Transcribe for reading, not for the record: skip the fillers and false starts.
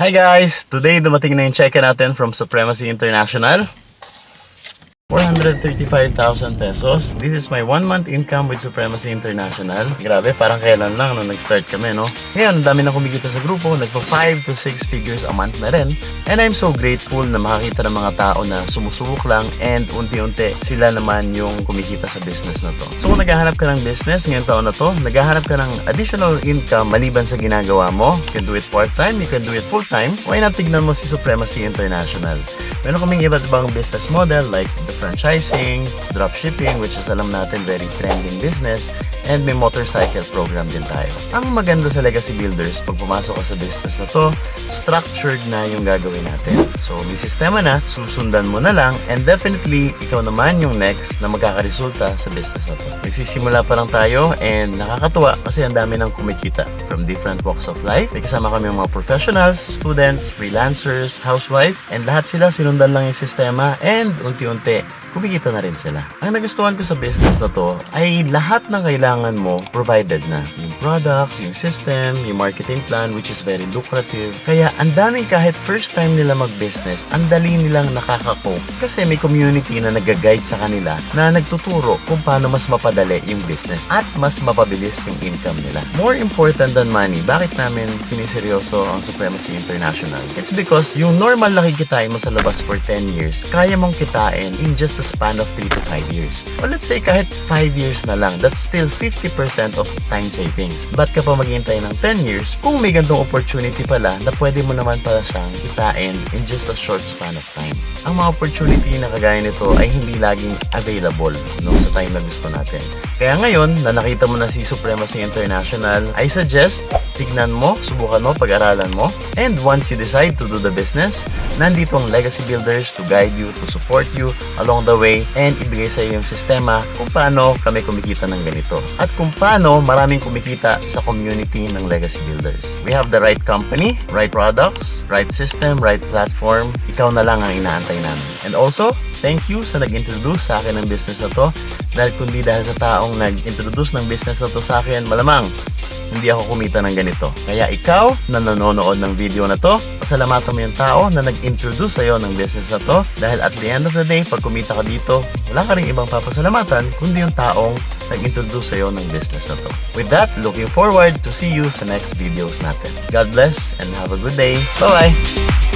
Hi guys! Today dumating na yung check natin from Supremacy International. 435,000 pesos. This is my 1-month income with Supremacy International. Grabe, parang kailan lang nung nag-start kami, no? Ngayon, ang dami na kumikita sa grupo. Nagpa 5 to 6 figures a month na rin. And I'm so grateful na makakita ng mga tao na sumusubok lang and unti-unti sila naman yung kumikita sa business na to. So kung naghahanap ka ng business ngayong taon na to, naghahanap ka ng additional income maliban sa ginagawa mo, you can do it part-time, you can do it full-time, why not tignan mo si Supremacy International? Meron kaming iba't ibang business model like the franchising, dropshipping, which is alam natin very trending business, and may motorcycle program din tayo. Ang maganda sa Legacy Builders, pag pumasok ka sa business na to, structured na yung gagawin natin. So may sistema na, susundan mo na lang, and definitely, ikaw naman yung next na magkakaresulta sa business na to. Nagsisimula pa lang tayo, and nakakatuwa kasi ang dami ng kumikita from different walks of life. May kasama kami yung mga professionals, students, freelancers, housewife, and lahat sila sinundan lang yung sistema, and unti-unti, kumikita na rin sila. Ang nagustuhan ko sa business na to ay lahat ng kailangan mo provided na. Yung products, yung system, yung marketing plan which is very lucrative. Kaya ang daming kahit first time nila mag-business, ang dali nilang nakaka-cope kasi may community na nag-guide sa kanila na nagtuturo kung paano mas mapadali yung business at mas mapabilis yung income nila. More important than money, bakit namin siniseryoso ang Supremacy International? It's because yung normal na kikitain mo sa labas for 10 years, kaya mong kitain in just a span of 3 to 5 years. Or let's say kahit 5 years na lang, that's still 50% of time savings. Ba't ka pa maghihintay ng 10 years kung may gandong opportunity pala na pwede mo naman pala siyang kitain in just a short span of time. Ang mga opportunity na kagaya nito ay hindi laging available sa time na gusto natin. Kaya ngayon, na nakita mo na si Supremacy International, I suggest tignan mo, subukan mo, pag-aralan mo, and once you decide to do the business, nandito ang Legacy Builders to guide you, to support you along the way, and ibigay sa iyo yung sistema kung paano kami kumikita ng ganito at kung paano maraming kumikita sa community ng Legacy Builders. We have the right company, right products, right system, right platform. Ikaw na lang ang inaantay namin. And also, thank you sa nag-introduce sa akin ng business na to, dahil kundi dahil sa taong nag-introduce ng business na to sa akin, malamang hindi ako kumita ng ganito. Kaya ikaw na nanonood ng video na to, pasalamatan mo yung tao na nag-introduce sa'yo ng business na to, dahil at the end of the day, pag kumita ka dito, wala ka rin ibang papasalamatan kundi yung taong nag-introduce sa'yo ng business na to. With that, looking forward to see you sa next videos natin. God bless and have a good day. Bye-bye!